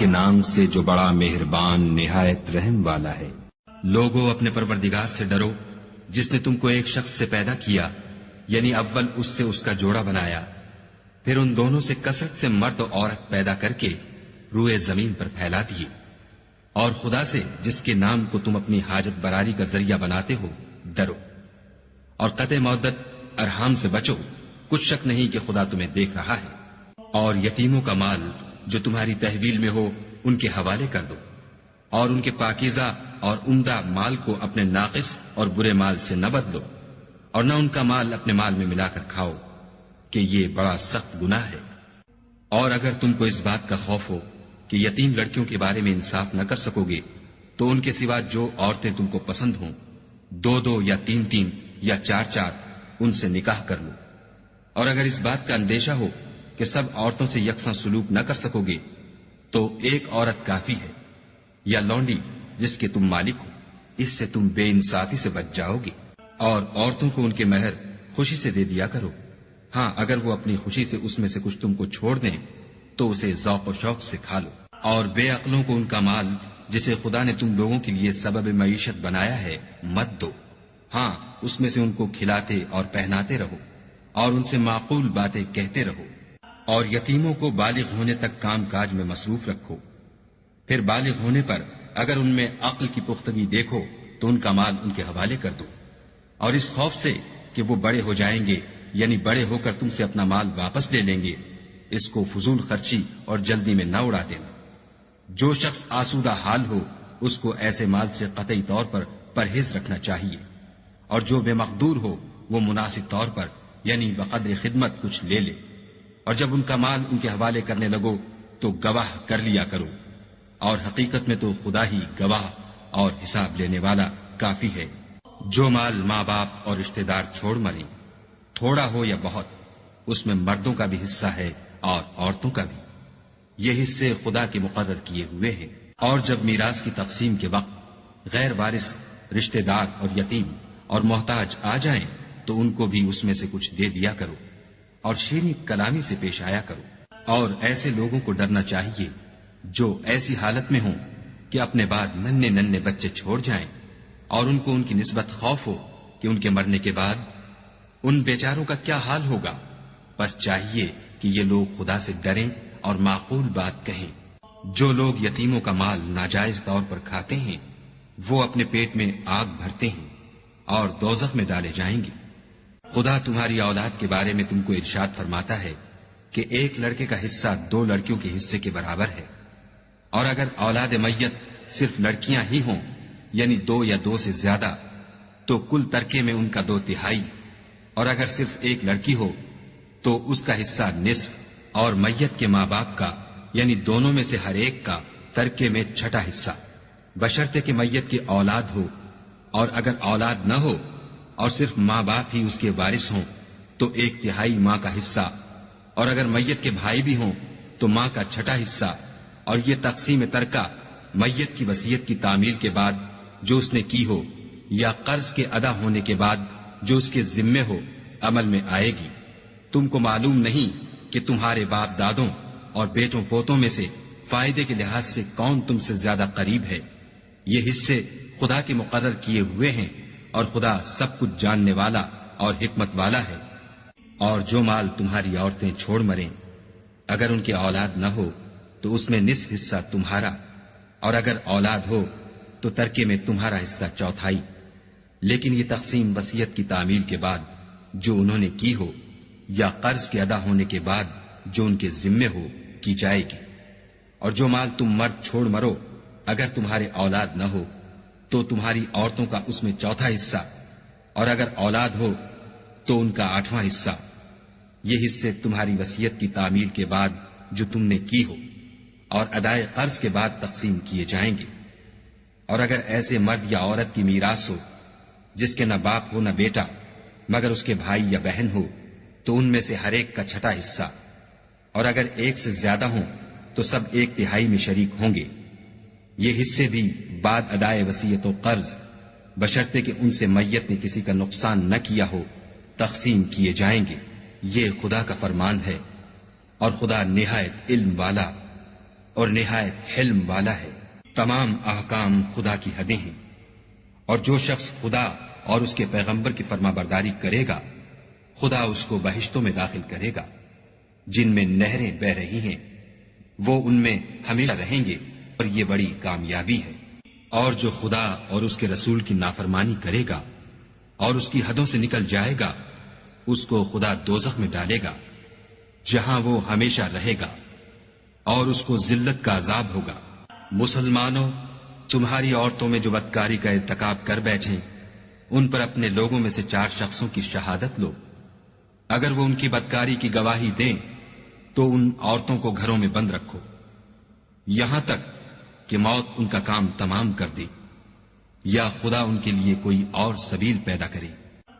کے نام سے جو بڑا مہربان نہایت رحم والا ہے۔ لوگوں اپنے پروردگار سے ڈرو جس نے تم کو ایک شخص سے پیدا کیا، یعنی اول اس سے اس کا جوڑا بنایا، پھر ان دونوں سے کثرت سے مرد و عورت پیدا کر کے روئے زمین پر پھیلا دیے، اور خدا سے جس کے نام کو تم اپنی حاجت براری کا ذریعہ بناتے ہو ڈرو، اور قطع مودت ارحام سے بچو، کچھ شک نہیں کہ خدا تمہیں دیکھ رہا ہے۔ اور یتیموں کا مال جو تمہاری تحویل میں ہو ان کے حوالے کر دو، اور ان کے پاکیزہ اور عمدہ مال کو اپنے ناقص اور برے مال سے نہ بدلو، اور نہ ان کا مال اپنے مال میں ملا کر کھاؤ کہ یہ بڑا سخت گناہ ہے۔ اور اگر تم کو اس بات کا خوف ہو کہ یتیم لڑکیوں کے بارے میں انصاف نہ کر سکو گے تو ان کے سوا جو عورتیں تم کو پسند ہوں، 2 یا 3 یا 4 ان سے نکاح کر لو۔ اور اگر اس بات کا اندیشہ ہو کہ سب عورتوں سے یکساں سلوک نہ کر سکو گے تو ایک عورت کافی ہے، یا لونڈی جس کے تم مالک ہو، اس سے تم بے انصافی سے بچ جاؤ گے۔ اور عورتوں کو ان کے مہر خوشی سے دے دیا کرو، ہاں اگر وہ اپنی خوشی سے اس میں سے کچھ تم کو چھوڑ دیں تو اسے ذوق و شوق سے کھا لو۔ اور بے عقلوں کو ان کا مال جسے خدا نے تم لوگوں کے لیے سبب معیشت بنایا ہے مت دو، ہاں اس میں سے ان کو کھلاتے اور پہناتے رہو، اور ان سے معقول باتیں کہتے رہو۔ اور یتیموں کو بالغ ہونے تک کام کاج میں مصروف رکھو، پھر بالغ ہونے پر اگر ان میں عقل کی پختگی دیکھو تو ان کا مال ان کے حوالے کر دو، اور اس خوف سے کہ وہ بڑے ہو جائیں گے، یعنی بڑے ہو کر تم سے اپنا مال واپس لے لیں گے، اس کو فضول خرچی اور جلدی میں نہ اڑا دینا۔ جو شخص آسودہ حال ہو اس کو ایسے مال سے قطعی طور پر پرہیز رکھنا چاہیے، اور جو بے مقدور ہو وہ مناسب طور پر یعنی بقدر خدمت کچھ لے لے، اور جب ان کا مال ان کے حوالے کرنے لگو تو گواہ کر لیا کرو، اور حقیقت میں تو خدا ہی گواہ اور حساب لینے والا کافی ہے۔ جو مال ماں باپ اور رشتہ دار چھوڑ مریں، تھوڑا ہو یا بہت، اس میں مردوں کا بھی حصہ ہے اور عورتوں کا بھی، یہ حصے خدا کے مقرر کیے ہوئے ہیں۔ اور جب میراث کی تقسیم کے وقت غیر وارث رشتہ دار اور یتیم اور محتاج آ جائیں تو ان کو بھی اس میں سے کچھ دے دیا کرو، اور شیریں کلامی سے پیش آیا کرو۔ اور ایسے لوگوں کو ڈرنا چاہیے جو ایسی حالت میں ہوں کہ اپنے بعد ننھے بچے چھوڑ جائیں، اور ان کو ان کی نسبت خوف ہو کہ ان کے مرنے کے بعد ان بیچاروں کا کیا حال ہوگا۔ بس چاہیے کہ یہ لوگ خدا سے ڈریں اور معقول بات کہیں۔ جو لوگ یتیموں کا مال ناجائز طور پر کھاتے ہیں وہ اپنے پیٹ میں آگ بھرتے ہیں اور دوزخ میں ڈالے جائیں گے۔ خدا تمہاری اولاد کے بارے میں تم کو ارشاد فرماتا ہے کہ ایک لڑکے کا حصہ 2 لڑکیوں کے حصے کے برابر ہے، اور اگر اولاد میت صرف لڑکیاں ہی ہوں یعنی 2 یا 2 سے زیادہ تو کل ترکے میں ان کا 2/3، اور اگر صرف ایک لڑکی ہو تو اس کا حصہ نصف، اور میت کے ماں باپ کا یعنی دونوں میں سے ہر ایک کا ترکے میں 6واں حصہ، بشرطے کہ میت کی اولاد ہو، اور اگر اولاد نہ ہو اور صرف ماں باپ ہی اس کے وارث ہوں تو 1/3 ماں کا حصہ، اور اگر میت کے بھائی بھی ہوں تو ماں کا 6واں حصہ۔ اور یہ تقسیم ترکہ میت کی وصیت کی تعمیل کے بعد جو اس نے کی ہو یا قرض کے ادا ہونے کے بعد جو اس کے ذمے ہو عمل میں آئے گی۔ تم کو معلوم نہیں کہ تمہارے باپ دادوں اور بیٹوں پوتوں میں سے فائدے کے لحاظ سے کون تم سے زیادہ قریب ہے۔ یہ حصے خدا کے مقرر کیے ہوئے ہیں، اور خدا سب کچھ جاننے والا اور حکمت والا ہے۔ اور جو مال تمہاری عورتیں چھوڑ مریں، اگر ان کی اولاد نہ ہو تو اس میں نصف حصہ تمہارا، اور اگر اولاد ہو تو ترکے میں تمہارا حصہ 1/4، لیکن یہ تقسیم وصیت کی تعمیل کے بعد جو انہوں نے کی ہو یا قرض کے ادا ہونے کے بعد جو ان کے ذمے ہو کی جائے گی۔ اور جو مال تم مرد چھوڑ مرو اگر تمہارے اولاد نہ ہو تو تمہاری عورتوں کا اس میں 1/4 حصہ، اور اگر اولاد ہو تو ان کا 8واں حصہ۔ یہ حصے تمہاری وصیت کی تعمیل کے بعد جو تم نے کی ہو اور ادائے قرض کے بعد تقسیم کیے جائیں گے۔ اور اگر ایسے مرد یا عورت کی میراث ہو جس کے نہ باپ ہو نہ بیٹا مگر اس کے بھائی یا بہن ہو تو ان میں سے ہر ایک کا 6واں حصہ، اور اگر ایک سے زیادہ ہوں تو سب 1/3 میں شریک ہوں گے۔ یہ حصے بھی بعد ادائے وصیت و قرض بشرطے کہ ان سے میت نے کسی کا نقصان نہ کیا ہو تقسیم کیے جائیں گے۔ یہ خدا کا فرمان ہے، اور خدا نہایت علم والا اور نہایت حلم والا ہے۔ تمام احکام خدا کی حدیں ہیں، اور جو شخص خدا اور اس کے پیغمبر کی فرما برداری کرے گا خدا اس کو بہشتوں میں داخل کرے گا جن میں نہریں بہ رہی ہیں، وہ ان میں ہمیشہ رہیں گے، اور یہ بڑی کامیابی ہے۔ اور جو خدا اور اس کے رسول کی نافرمانی کرے گا اور اس کی حدوں سے نکل جائے گا اس کو خدا دوزخ میں ڈالے گا جہاں وہ ہمیشہ رہے گا، اور اس کو ذلت کا عذاب ہوگا۔ مسلمانوں، تمہاری عورتوں میں جو بدکاری کا ارتکاب کر بیٹھیں ان پر اپنے لوگوں میں سے 4 شخصوں کی شہادت لو۔ اگر وہ ان کی بدکاری کی گواہی دیں تو ان عورتوں کو گھروں میں بند رکھو یہاں تک کہ موت ان کا کام تمام کر دے یا خدا ان کے لیے کوئی اور سبیل پیدا کرے۔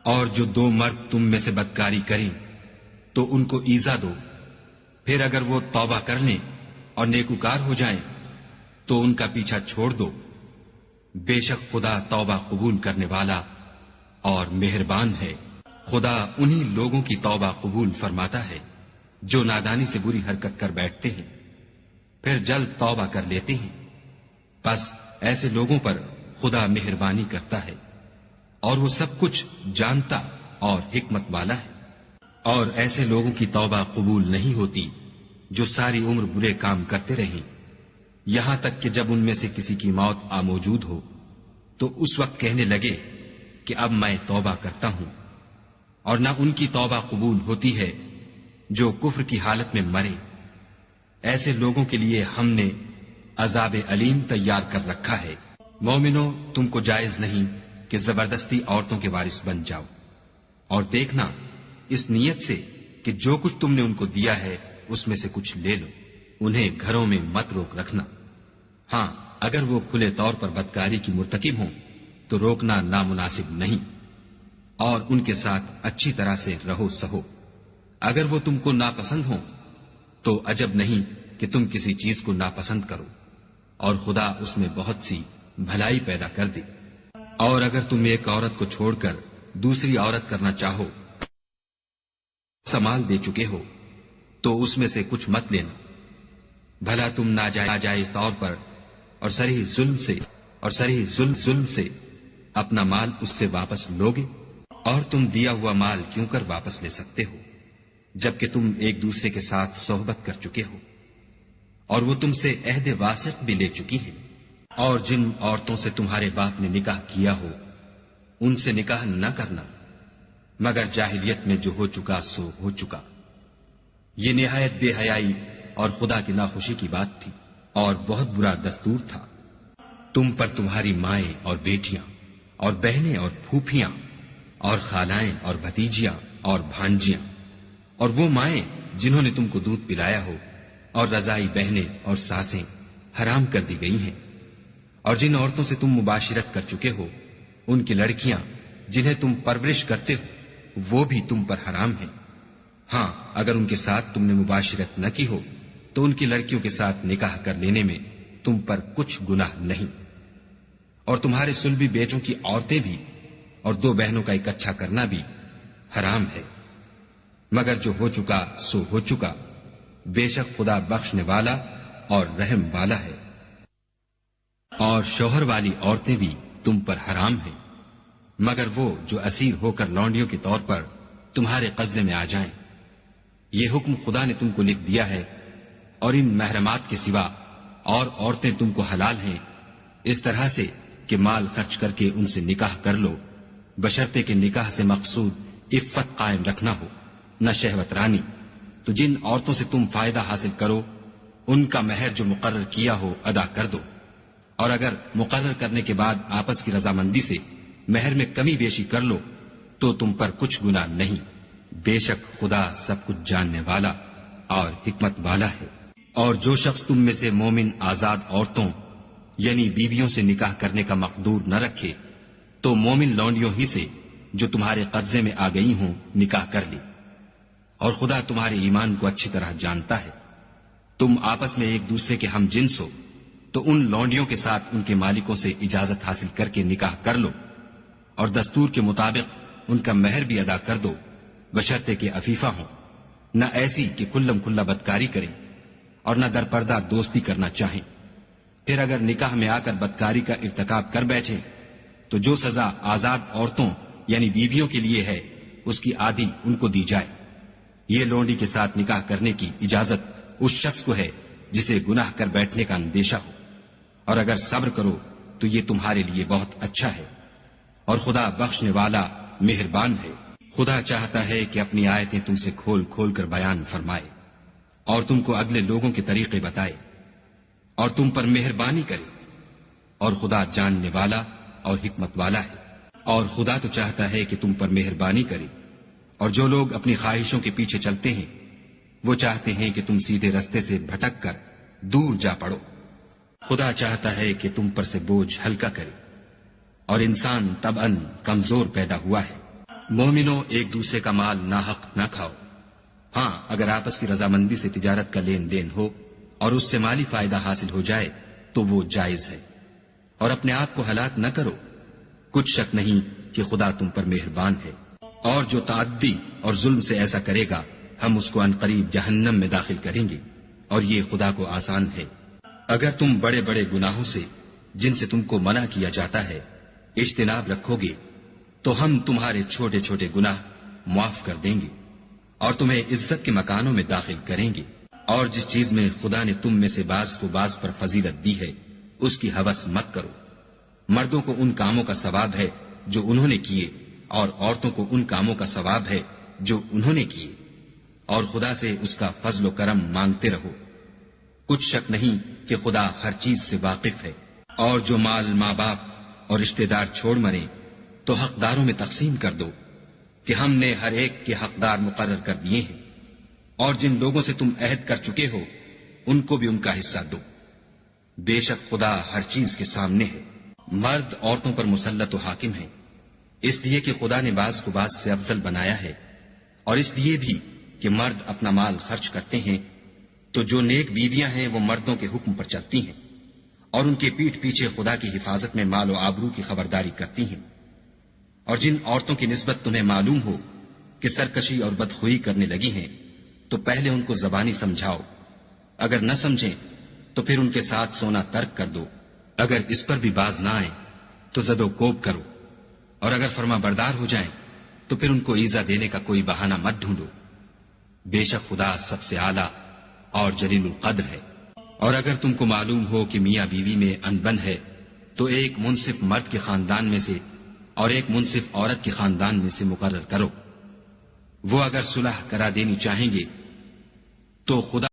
اور جو 2 مرد تم میں سے بدکاری کریں تو ان کو ایذا دو، پھر اگر وہ توبہ کر لیں اور نیکوکار ہو جائیں تو ان کا پیچھا چھوڑ دو۔ بے شک خدا توبہ قبول کرنے والا اور مہربان ہے۔ خدا انہی لوگوں کی توبہ قبول فرماتا ہے جو نادانی سے بری حرکت کر بیٹھتے ہیں پھر جلد توبہ کر لیتے ہیں، بس ایسے لوگوں پر خدا مہربانی کرتا ہے اور وہ سب کچھ جانتا اور حکمت والا ہے۔ اور ایسے لوگوں کی توبہ قبول نہیں ہوتی جو ساری عمر برے کام کرتے رہیں یہاں تک کہ جب ان میں سے کسی کی موت آ موجود ہو تو اس وقت کہنے لگے کہ اب میں توبہ کرتا ہوں۔ اور نہ ان کی توبہ قبول ہوتی ہے جو کفر کی حالت میں مرے۔ ایسے لوگوں کے لیے ہم نے عذاب علیم تیار کر رکھا ہے۔ مومنو، تم کو جائز نہیں کہ زبردستی عورتوں کے وارث بن جاؤ، اور دیکھنا اس نیت سے کہ جو کچھ تم نے ان کو دیا ہے اس میں سے کچھ لے لو۔ انہیں گھروں میں مت روک رکھنا، ہاں اگر وہ کھلے طور پر بدکاری کی مرتکب ہوں تو روکنا نامناسب نہیں، اور ان کے ساتھ اچھی طرح سے رہو سہو۔ اگر وہ تم کو ناپسند ہوں تو عجب نہیں کہ تم کسی چیز کو ناپسند کرو، اور خدا اس میں بہت سی بھلائی پیدا کر دے۔ اور اگر تم ایک عورت کو چھوڑ کر دوسری عورت کرنا چاہو، سمال دے چکے ہو تو اس میں سے کچھ مت لینا، بھلا تم ناجائز طور پر اور صریح ظلم سے اپنا مال اس سے واپس لوگے؟ اور تم دیا ہوا مال کیوں کر واپس لے سکتے ہو جبکہ تم ایک دوسرے کے ساتھ صحبت کر چکے ہو، اور وہ تم سے عہد واسق بھی لے چکی ہیں۔ اور جن عورتوں سے تمہارے باپ نے نکاح کیا ہو ان سے نکاح نہ کرنا مگر جاہلیت میں جو ہو چکا سو ہو چکا۔ یہ نہایت بے حیائی اور خدا کی ناخوشی کی بات تھی اور بہت برا دستور تھا۔ تم پر تمہاری مائیں اور بیٹیاں اور بہنیں اور پھوپھیاں اور خالائیں اور بھتیجیاں اور بھانجیاں اور وہ مائیں جنہوں نے تم کو دودھ پلایا ہو اور رضائی بہنیں اور ساسیں حرام کر دی گئی ہیں۔ اور جن عورتوں سے تم مباشرت کر چکے ہو ان کی لڑکیاں جنہیں تم پرورش کرتے ہو وہ بھی تم پر حرام ہیں، ہاں اگر ان کے ساتھ تم نے مباشرت نہ کی ہو تو ان کی لڑکیوں کے ساتھ نکاح کر لینے میں تم پر کچھ گناہ نہیں۔ اور تمہارے صلبی بیٹوں کی عورتیں بھی اور 2 بہنوں کا اکٹھا کرنا بھی حرام ہے، مگر جو ہو چکا سو ہو چکا، بے شک خدا بخشنے والا اور رحم والا ہے۔ اور شوہر والی عورتیں بھی تم پر حرام ہیں مگر وہ جو اسیر ہو کر لونڈیوں کے طور پر تمہارے قبضے میں آ جائیں۔ یہ حکم خدا نے تم کو لکھ دیا ہے، اور ان محرمات کے سوا اور عورتیں تم کو حلال ہیں اس طرح سے کہ مال خرچ کر کے ان سے نکاح کر لو، بشرطے کہ نکاح سے مقصود عفت قائم رکھنا ہو، نہ شہوت رانی۔ تو جن عورتوں سے تم فائدہ حاصل کرو ان کا مہر جو مقرر کیا ہو ادا کر دو، اور اگر مقرر کرنے کے بعد آپس کی رضامندی سے مہر میں کمی بیشی کر لو تو تم پر کچھ گناہ نہیں، بے شک خدا سب کچھ جاننے والا اور حکمت والا ہے۔ اور جو شخص تم میں سے مومن آزاد عورتوں یعنی بیویوں سے نکاح کرنے کا مقدور نہ رکھے تو مومن لونڈیوں ہی سے جو تمہارے قبضے میں آ گئی ہوں نکاح کر لی، اور خدا تمہارے ایمان کو اچھی طرح جانتا ہے۔ تم آپس میں ایک دوسرے کے ہم جنس ہو تو ان لونڈیوں کے ساتھ ان کے مالکوں سے اجازت حاصل کر کے نکاح کر لو، اور دستور کے مطابق ان کا مہر بھی ادا کر دو، بشرطے کہ عفیفہ ہوں، نہ ایسی کہ کھلم کھلا بدکاری کریں، اور نہ درپردہ دوستی کرنا چاہیں. پھر اگر نکاح میں آ کر بدکاری کا ارتکاب کر بیٹھیں تو جو سزا آزاد عورتوں یعنی بیویوں کے لیے ہے اس کی آدھی ان کو دی جائے. یہ لونڈی کے ساتھ نکاح کرنے کی اجازت اس شخص کو ہے جسے گناہ کر بیٹھنے کا اندیشہ ہو، اور اگر صبر کرو تو یہ تمہارے لیے بہت اچھا ہے، اور خدا بخشنے والا مہربان ہے. خدا چاہتا ہے کہ اپنی آیتیں تم سے کھول کھول کر بیان فرمائے اور تم کو اگلے لوگوں کے طریقے بتائے اور تم پر مہربانی کرے، اور خدا جاننے والا اور حکمت والا ہے. اور خدا تو چاہتا ہے کہ تم پر مہربانی کرے، اور جو لوگ اپنی خواہشوں کے پیچھے چلتے ہیں وہ چاہتے ہیں کہ تم سیدھے رستے سے بھٹک کر دور جا پڑو. خدا چاہتا ہے کہ تم پر سے بوجھ ہلکا کرے، اور انسان طبعاً کمزور پیدا ہوا ہے. مومنوں، ایک دوسرے کا مال ناحق نہ کھاؤ. ہاں، اگر آپس کی رضامندی سے تجارت کا لین دین ہو اور اس سے مالی فائدہ حاصل ہو جائے تو وہ جائز ہے. اور اپنے آپ کو ہلاک نہ کرو، کچھ شک نہیں کہ خدا تم پر مہربان ہے. اور جو تعدی اور ظلم سے ایسا کرے گا ہم اس کو عنقریب جہنم میں داخل کریں گے، اور یہ خدا کو آسان ہے. اگر تم بڑے بڑے گناہوں سے جن سے تم کو منع کیا جاتا ہے اجتناب رکھو گے تو ہم تمہارے چھوٹے چھوٹے گناہ معاف کر دیں گے اور تمہیں عزت کے مکانوں میں داخل کریں گے. اور جس چیز میں خدا نے تم میں سے بعض کو بعض پر فضیلت دی ہے اس کی ہوس مت کرو. مردوں کو ان کاموں کا ثواب ہے جو انہوں نے کیے، اور عورتوں کو ان کاموں کا ثواب ہے جو انہوں نے کیے، اور خدا سے اس کا فضل و کرم مانگتے رہو. کچھ شک نہیں کہ خدا ہر چیز سے واقف ہے. اور جو مال ماں باپ اور رشتہ دار چھوڑ مریں تو حقداروں میں تقسیم کر دو کہ ہم نے ہر ایک کے حقدار مقرر کر دیے ہیں. اور جن لوگوں سے تم عہد کر چکے ہو ان کو بھی ان کا حصہ دو. بے شک خدا ہر چیز کے سامنے ہے. مرد عورتوں پر مسلط و حاکم ہیں، اس لیے کہ خدا نے بعض کو بعض سے افضل بنایا ہے، اور اس لیے بھی کہ مرد اپنا مال خرچ کرتے ہیں تو جو نیک بیویاں ہیں وہ مردوں کے حکم پر چلتی ہیں اور ان کے پیٹھ پیچھے خدا کی حفاظت میں مال و آبرو کی خبرداری کرتی ہیں. اور جن عورتوں کی نسبت تمہیں معلوم ہو کہ سرکشی اور بدخوئی کرنے لگی ہیں تو پہلے ان کو زبانی سمجھاؤ. اگر نہ سمجھیں تو پھر ان کے ساتھ سونا ترک کر دو. اگر اس پر بھی باز نہ آئیں تو زد و کوب کرو، اور اگر فرما بردار ہو جائیں تو پھر ان کو ایذا دینے کا کوئی بہانہ مت ڈھونڈو. بے شک خدا سب سے اعلیٰ اور جلیل القدر ہے. اور اگر تم کو معلوم ہو کہ میاں بیوی میں انبن ہے تو ایک منصف مرد کے خاندان میں سے اور ایک منصف عورت کے خاندان میں سے مقرر کرو. وہ اگر صلح کرا دینی چاہیں گے تو خدا